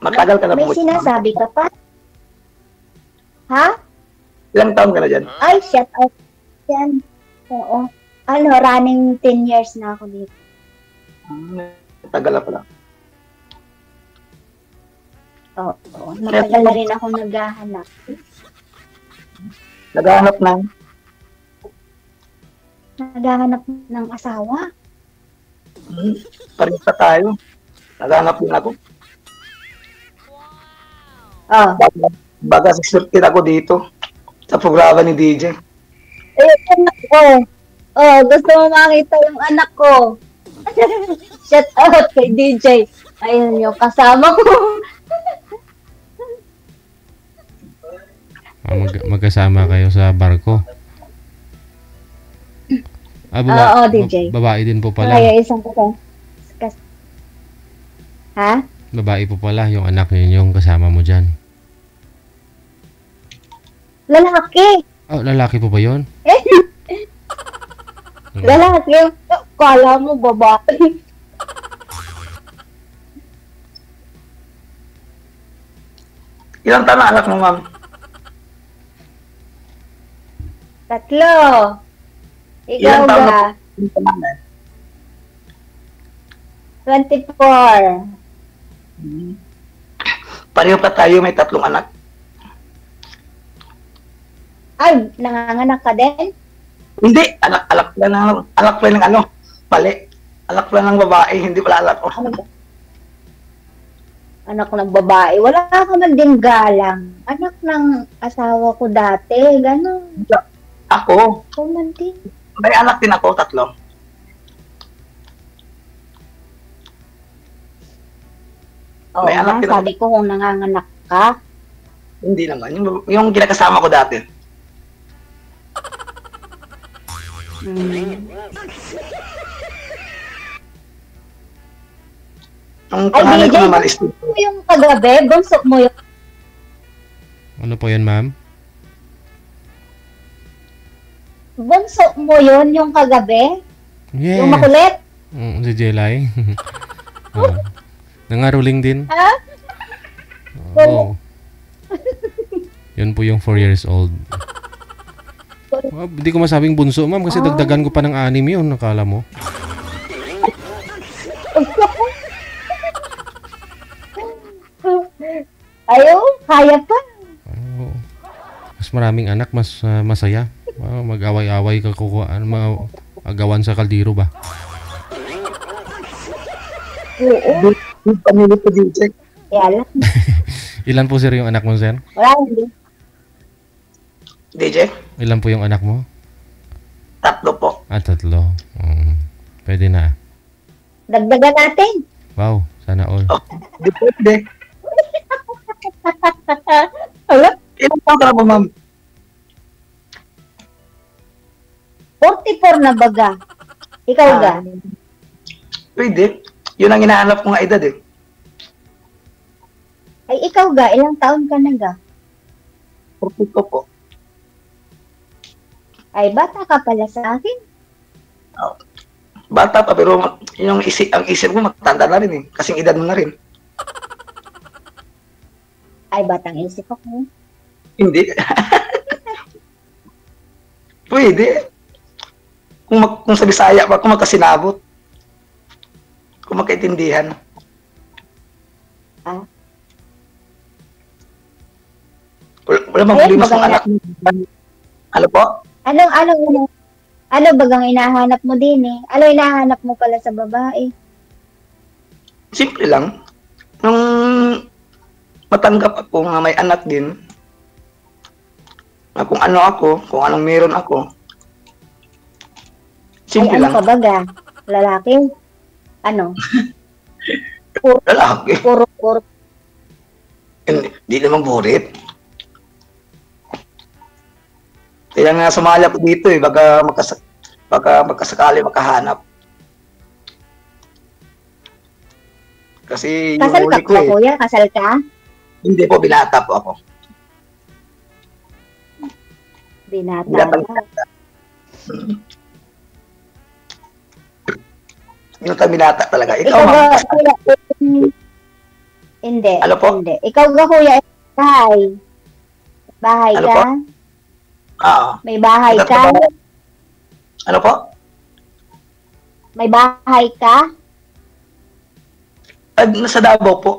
Matagal ka na May pumunta. sinasabi ka pa? Ha? Ilang taon ka na dyan? Ay, shut up. Yan. Oo. Ano, running 10 years na ako dito. Tagal na pala. Oo. Matagal na rin ako naghahanap. Naghahanap ng Naghahanap ng asawa. pareho pa tayo. Naghahanap din ako. Oh. Baga sisurtin ako dito sa programa ni DJ. Eh, anak ko. Oh, gusto mo makita yung anak ko. Shout out kay DJ. Ayun yung kasama ko. Magkasama kayo sa barko. Oo, DJ. Babae din po pala. Kaya isang ko. Ha? Babae po pala yung anak niyo yung kasama mo dyan. Lalaki. Oh, lalaki po ba yun? Lalaki. Kala mo babae. Ilang taon na anak mo, ma'am? 3. Ikaw Ilang taon ba? na 24. Pareho pa tayo, may 3 anak. Ay, nanganganak ka din? Hindi, alak lang ng ano, pali. Alak lang ng babae, hindi pala alak ko. Anak ng babae. Wala ka man din galang. Anak ng asawa ko dati. Ganon. Ako, Ako man din. may anak din ako, 3. Oo May anak nga, din ako. sabi ko kung nanganganak ka. Hindi naman, yung ginakasama ko dati. Yung Ay, pangalan ko DJ, naman is bunso mo yung kagabi? Bunso mo yung... Ano po yun, ma'am? Bunso mo yun yung kagabi? Yes. Yung makulit? Si Jelay. Nangaruling din. Ha? Oo. Yun po yung 4 years old. Hindi ko masabing bunso, ma'am, kasi dagdagan ko pa ng 6 yun, nakala mo. Ayaw, kaya pa. Oo. Mas maraming anak, mas masaya. Mag-away-away ka kukuha, agawan sa kaldero ba? Oo. yung pamilya ko DJ. Kaya lang. Ilan po sir yung anak mo, sir? Wala, hindi. DJ, Ilan po yung anak mo? 3 po. 3. Pwede na. Dagdagan natin. Wow, sana all. Oh, depende. Wala. Ilang taon ka na ba, ma'am? 44 na baga. Ikaw ga? Pwede. Yun ang hinahanap ko nga edad eh. Ay, ikaw ga? Ilang taon ka na ga? 42 po. Ay, bata ka pala sa akin. Bata pa, pero ang isip ko matanda na rin eh. Kasing edad mo na rin. Ay, batang isip ako. Hindi. Pwede. Kung sa Bisaya pa, kung magkasinabot. Kung magkaintindihan. Ah. Wala bang Ayun, problema sa maganda. anak mo? Ano po? Ano bagang hinahanap mo din eh? Ano hinahanap mo pala sa babae? Simple lang. Nung matanggap ako nga may anak din, na kung ano ako, kung anong meron ako. Simple Ay, ano lang. ka baga? Lalaki? Ano? Lalaki. Puro. Hindi naman burit. Kaya nga sumali ako dito eh, baka magkasakali makahanap. Kasi yung Kasal ka huli ko po, eh. kuya? Kasal ka? Hindi po, binata po ako. Binata Binata. ka. Yung binata talaga. Ikaw, Ikaw ba, ma'am. Hindi, Ano po? hindi. Ikaw ga kuya, bahay. Bahay Ano ka? po? Oo. May bahay ka? Nagtatrabaho. Ano po? May bahay ka? Nasa Davao po.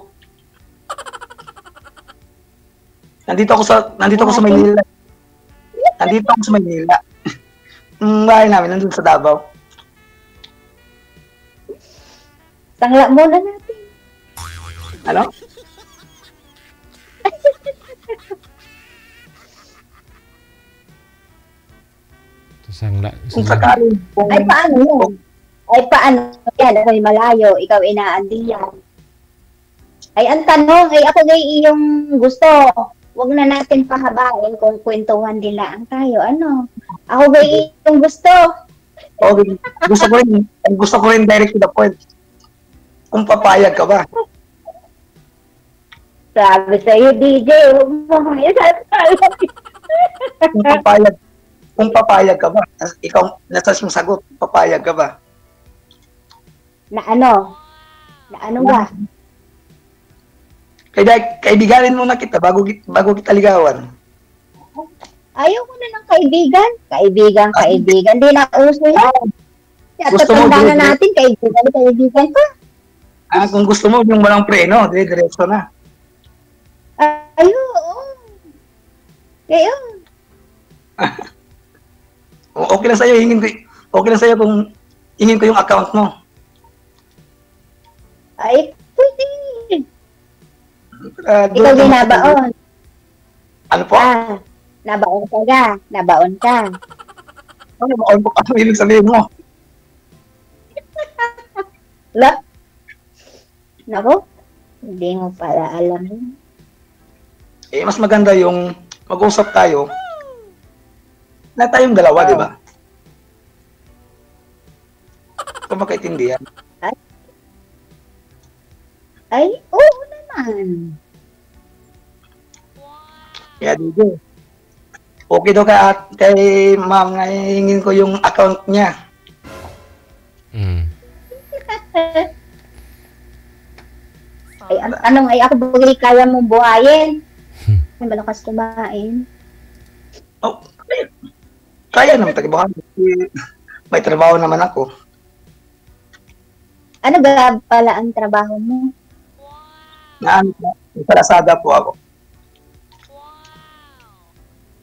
Nandito ako sa Maynila. Nandito ako sa Maynila. Ang bahay namin nandun sa Davao. Tangla muna natin. Ano? Sangla. Kung sakaling kung Ay, paano yun? Ay, paano yan? Ako'y malayo, ikaw inaandiyan. Ay, ang tanong, ay ako gay iyong gusto. Huwag na natin pahabain kung kwentuhan nila ang tayo. Ano? Ako gay iyong gusto. okay, gusto ko rin direct to the point. Kung papayag ka ba? Sabi sa'yo, DJ, huwag mo kong isasalat. Kung papayag ka ba? Ikaw nasa yung sagot, papayag ka ba? Na ano? Na ano ba? Kaya kaibiganin muna kita bago kita ligawan. Ayaw ko na ng kaibigan. Kaibigan. Di na uso yan. Gusto mo, Tatanda na dire- natin, kaibigan pa. Kung gusto mo yung walang preno, diretso na. Ay, oo. Kaya, Okay lang sa'yo, kung hingin ko yung account mo. ay, pwede. Doon Ikaw ka din mag- nabaon. Ano po? Nabaon ka. Nabaon ka. Ano po? Ano ibig sabihin mo? La? Nako, hindi mo pala alam yun. Mas maganda yung mag-usap tayo na tayong dalawa, di ba? Kung makaintindihan. Ay, oo naman. Kaya dito. Okay daw kay ma'am na hingin ko yung account niya. Mm. Ay, ang tanong ay ako bagay kaya mong buhayin. Ay, malakas kumain. Oh, kaya naman tagibuhan. May trabaho naman ako. Ano ba pala ang trabaho mo? Sa Lazada po ako.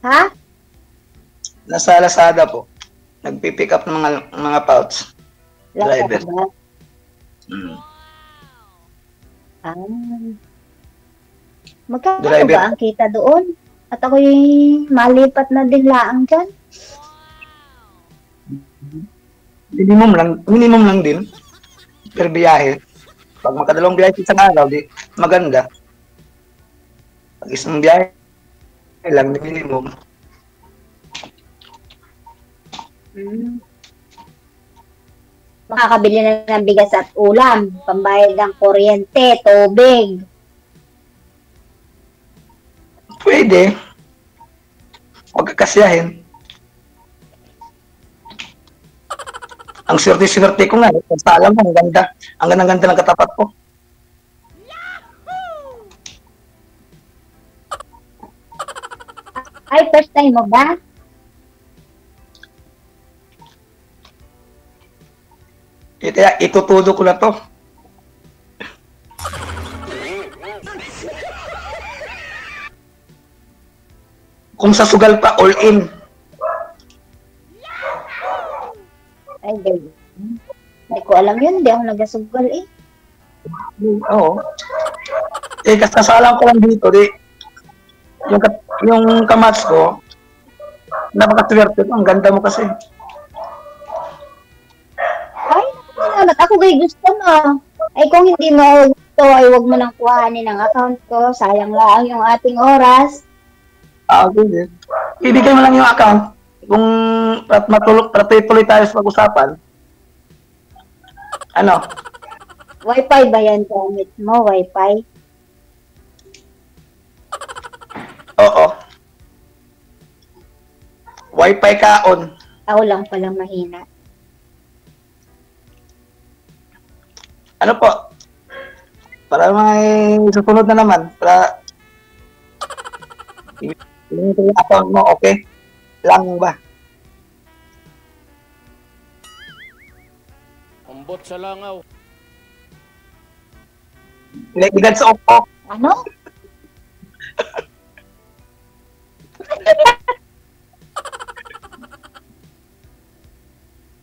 Ha? Nasa Lazada po. Nagpipick up ng mga pouch. Driver. Lazada? Mm. Ah. Magkano Driver. ba ang kita doon? At ako'y malipat na din laang dyan. Minimum lang din. Per biyahe. Pag makadalawang biyahe sa isang araw, di maganda. Pag isang biyahe lang, minimum. Makakabili na ng bigas at ulam, pambayad ng kuryente, tubig. Pwede. Huwag kakasyahin. Ang swerte-swerte ko nga. Sa alam mo, ang ganda. Ang ganda ng katapat ko. Ay, first time mo ba? Kaya itutudo ko na to. Kung sa sugal pa, all in. Ay, hindi ko alam yun. Hindi ako nagasugal eh. Oo. Kasasalang ko lang dito, yung kamats ko, napaka-swerte ko. Ang ganda mo kasi. Ay, salamat. Ako kay gusto mo. Ay, kung hindi mo gusto, ay huwag mo nang kuhanin ang account ko. Sayang lang yung ating oras. Okay. Ibigay mo lang yung account. Kung tuloy tayo sa pag-usapan. Ano? Wi-Fi ba yan gamit mo? Wi-Fi? Oo. Wi-Fi ka on. Ako lang palang mahina. Ano po? Para may susunod na naman. Para yung account mo, okay? Lang ba? Ambot sa langaw. Legigan sa Oppo. Ano?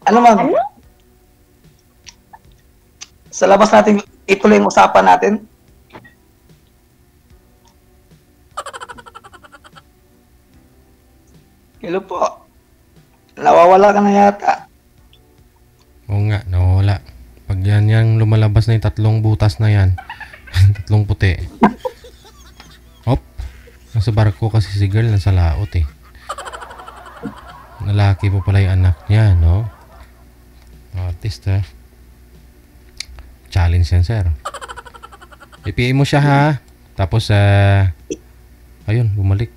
Ano ma'am? Ano? Sa labas natin, ituloy yung usapan natin. Hello po. Nawawala ka na yata. Oo nga, nawala. Pag yan yung lumalabas na yung tatlong butas na yan. Tatlong puti. Hop. Nasa barko kasi si girl, nasa laot eh. Lalaki po pala yung anak niya, no? Artist, ha? Challenge yan, sir. I-PA mo siya, ha? Tapos, ayun, bumalik.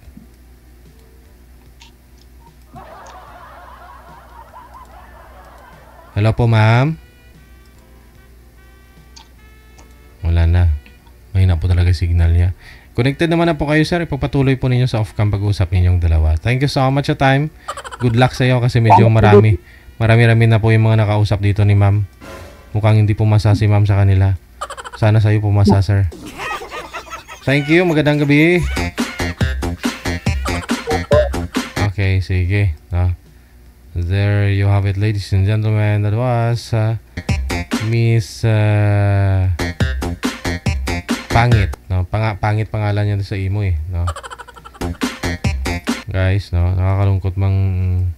Hello po, ma'am. Wala na. Mahina po talaga signal niya. Connected naman na po kayo, sir. Ipagpatuloy po ninyo sa off-cam pag-uusap ninyong dalawa. Thank you so much sa time. Good luck sa iyo kasi medyo marami. Marami-rami na po yung mga nakausap dito ni ma'am. Mukhang hindi pumasa si ma'am sa kanila. Sana sa'yo pumasa, sir. Thank you. Magandang gabi. Okay, sige. There you have it, ladies and gentlemen. That was Miss Pangit, no? Pangit pangalan niya sa imo eh, no? Guys, no? Nakakalungkot mang